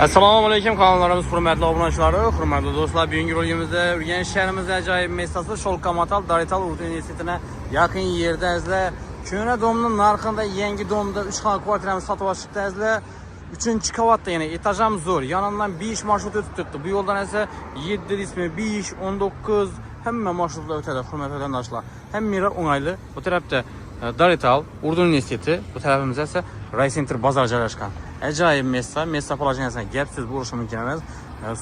Assalomu alaykum kanallarimiz hurmatli obunachilari, hurmatli do'stlar. Bugungi bölümümüzde Urganch shahrimizda ajoyib messasi Sholqamatal Darital Urdu universitetine yaqin yerda izlar. Ko'na domning narxida yangi domda 3 xona kvartirani sotib olishdi izlar. 3-qavatda yana etajam zo'r. Yonundan 5 marshrut o'tib turibdi. Bu yo'ldan esa 7 ismi 5, 19 hamma marshrutlar o'tadi hurmatli vatandoshlar. Hamma o'ng'ayli. Bu tarafda Darital Urdu universiteti, bu tarafimizda esa Raycenter bozor joylashgan. Ajoyib messa polajinasidan gapsiz bo'lishi mumkin emas.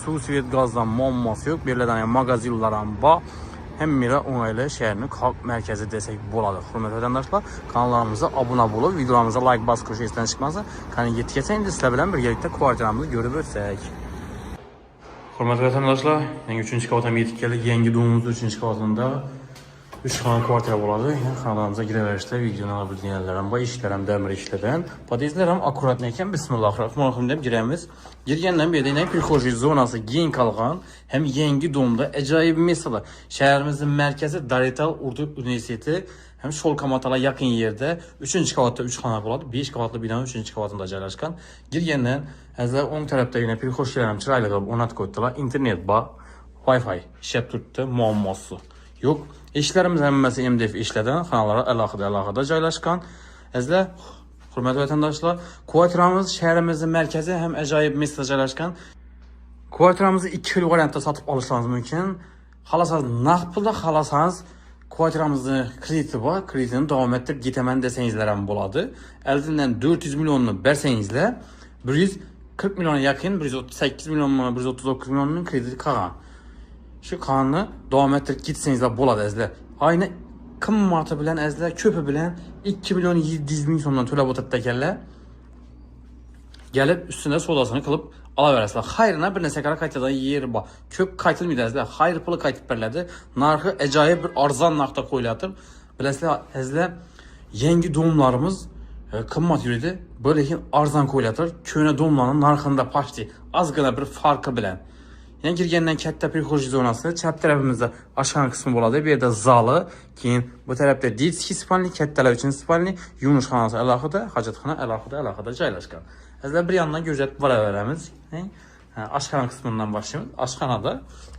Suv, svet, gazdan muammosi yo'q. Beriladan magazinlar ham bor. Hamma o'ng'ayli shaharning xalq markazi desak bo'ladi. Hurmatli vatandoshlar, kanalimizga obuna bo'lib, videolarimizni like bosib esdan chiqmasin. Qani yetgacha endi sizlar bilan birgalikda kvartiramizni ko'rib o'tsak. Hurmatli vatandoshlar, yangi 3-qavatga yetib keldik. Yangi domimiz 3-qavatida 3 xona kvartira bo'ladi. Kanalimizga kiraverishda videolarni bilganlar ham bor, ishlar ham damir ishlagan. Podyezdlar ham akkuratni ekan. Bismillahirrohmanirrohim deb giramiz. Girgandan beri prixojiy zonasi keng qolgan, ham yangi domda ajoyib messalar. Shahrimizning markazi Darital Urdu universiteti, ham Sholqamatalga yaqin yerda 3-qavatda 3 xona bo'ladi. 5 qavatli binoning 3-qavatida joylashgan. Girgandan azlar o'ng tarafda yana prixojilar ham chiroyli qilib o'rnatib qo'ydilar. Internet bor, Wi-Fi ishlab turibdi, muammosi yo'q. İşlerimiz hammasi MDF ishlagan, xonalar alohida joylashgan. Azlar hurmatli vatandoshlar, kvartiramiz shahrimizning markazi ham ajoyib messda joylashgan. Kvartiramizni 2 xil variantda sotib olishingiz mumkin. Xalasangiz naqd pulda, xalasangiz kvartiramizni krediti bor, kreditini davom ettirib ketaman desangizlar ham bo'ladi. Eldan 400 millionni bersangizlar, 140 million yaqin, 138 million, 139 millionning krediti qolgan. Şu kanunu davam ettirip gitseniz bo'ladi azlar. Ayni qimmati bilan azlar, ko'pi bilan 2 million 700 ming so'mdan to'lab o'tadi ekanlar. Gelip üstüne sodasını qilib olaverasizlar. Xayrına bir narsa qara qaytadan yeri bor. Ko'p qaytilmaydi azlar. Xayr puli qaytib beriladi. Narxi ajoyib bir arzon narxda qo'yiladir. Bilasizlar azlar, yangi domlarimiz qimmat yuradi, lekin arzon qo'yiladir. Ko'na domlarning narxida pashti ozgina bir farqi bilan. Yani girgenden katta prixojiy zonasi, chap tarafimizda oshxona qismi bo'ladi. Bu yerda zali, keyin bu tarafda детский spalni, kattalar uchun spalni, yumush xonasi alohida, hojatxona alohida joylashgan. Azlar bir yandan ko'rsatib boraveramiz. Oshxona qismidan boshlaymiz. Oshxonada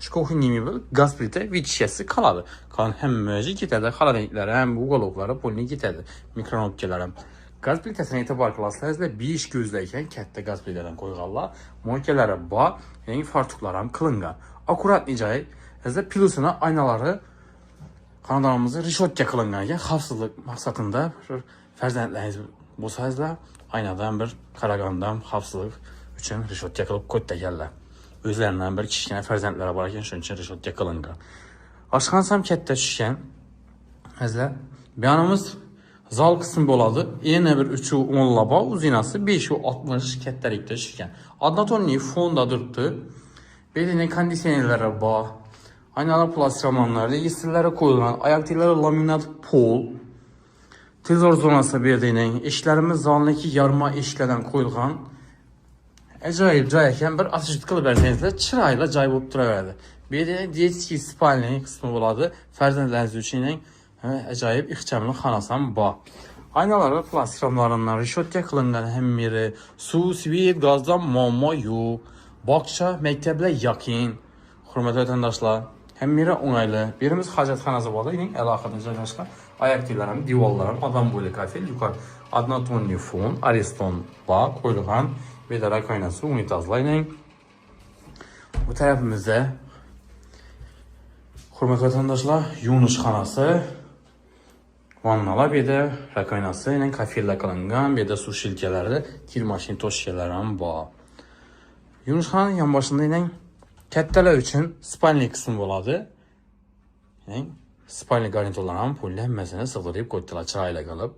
shu kuxinniy mebel, gaz plita, vitshasi qoladi. Qolgan hamma ketadi, xolodilniklar ham, uголоклari polni ketadi, mikronovkalar ham. Gaz plitasini e'tibor qilasizlar, 5 ko'zli ekan, katta gaz plitadan qo'yganlar. Moykalari bor, yangi fartuqlar ham qilingan. Akkuratni joy. Azlar plusini, aynalari xonadonimizda rishotka qilingan ekan, xavfsizlik maqsadida farzandlaringiz bo'lsangizlar, aynadan bir qaragandan xavfsizlik uchun rishotka qilib qo'ydiganlar. O'zlaridan bir kichkina farzandlari bor ekan, shuning uchun rishotka qilingan. Oshxonasi ham katta tushgan. Azlar, bu yonimiz zal qismi bo'ladi. Yana bir 310 laba, uzinasi 560 kattalikda tushgan. Однотонный fonda turibdi. Belini konditsionerlari bor. Aynalar plastromonlar, registrlari qo'yilgan, oyoqtiklari laminat pol. Tezor zonasi bu yerda eshiklarimiz zonliki yarma eshiklardan qo'yilgan. Ajoyib joy ekan, bir ochishib qilib bersangizlar, chiroyli joy bo'lib turaveradi. Bu yerda детский spalni qismi bo'ladi. Farzandlaringiz uchun ajoyib ixchamli xonasi ham bor. Aynalar plastromonlaridan rishotka qilingan, hammasi suv, svet, gazdan muammo yo'q. Bog'cha, maktablar yaqin. Hurmatli vatandoshlar, hammasi o'ng'ayli. Birimiz hojatxonasi bor, alohida joylashgan. Oyoqtilar ham, devorlar ham odam bo'yli kafel, yuqori однотонный fon, ariston bor, qo'yilgan. Bu yerda rakoynasi, unitazlar. Bu tarafimizda hurmatli vatandoshlar, yuvinish xonasi, vannalar, bu yerda rakoynasi, kafellar qilingan, bu yerda suv shilkalari, kir mashin toshkalari ham bor. Yuvinish xonaning yonboshida kattalar uchun spalni qismi bo'ladi. Spalni garniturlar ham pulli hammasini sig'dirib qo'ydilar, chiroyli qilib.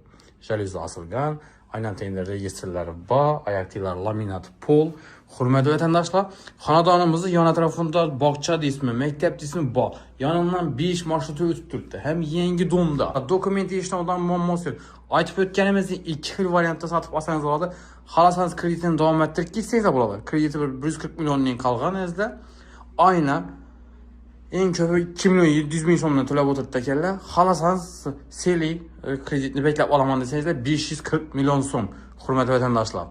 Jalyuzi osilgan, aynan tenda registrlari bor, oyoqtilar laminat pol. Hurmatli vatandoshlar, xonadonimizning yon atrofida bog'cha deysizmi, maktab deysizmi bor. Yonimdan 5 marshrut o'tib turibdi. Ham yangi domda. Dokument ishdan muammosi yo'q. Aytib o'tganimizdek 2 xil variantda sotib olsangiz bo'ladi. Xalasangiz kreditini davom ettirib ketsangiz bo'ladi. Krediti 140 millionning qolgan azda. Aynan eng ko'pi 2 million 700 ming so'mdan to'lab o'tirdi ekanlar. Xalasangiz seli kreditni beklab olaman desangizlar 540 million so'm. Hurmatli vatandoshlar,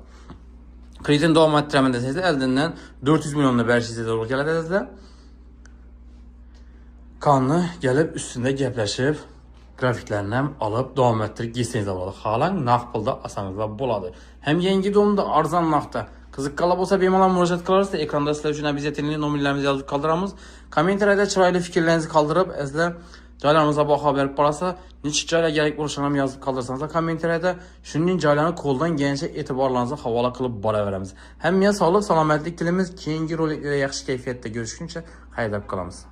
Kreditini davam ettirəmən desəniz, əldindən 400 milyonla bərşizə doğru gələdənizdə kanlı gəlib üstündə gəpləşib grafiklərini alıb davam etdirib getseniz də болады. Xalan nağd pulda asanlıqla boladı. Həm yengi doğumda arzan nağdda qızıq qalab olsa bemalal müraciət qılarsa ekranda sizlər üçün biz yetirli nömrələrimizi yazıb qaldıramız. Kommentariyada çıraylı fikirlərinizi qaldırıb əzlə caylarımıza baxa verib barasa neçə cayla gəlib vuruşanam yazıb qaldırsanız da kommentariyada şunun caylarını koldan gəncə etibarlarınıza havala qılıb bara verəmiz. Həmmiyə sağlıq, salamətllik dilimiz keyingi roliklərə yaxşı keyfiyyətdə görüşünəcə xeyirlə qalamız.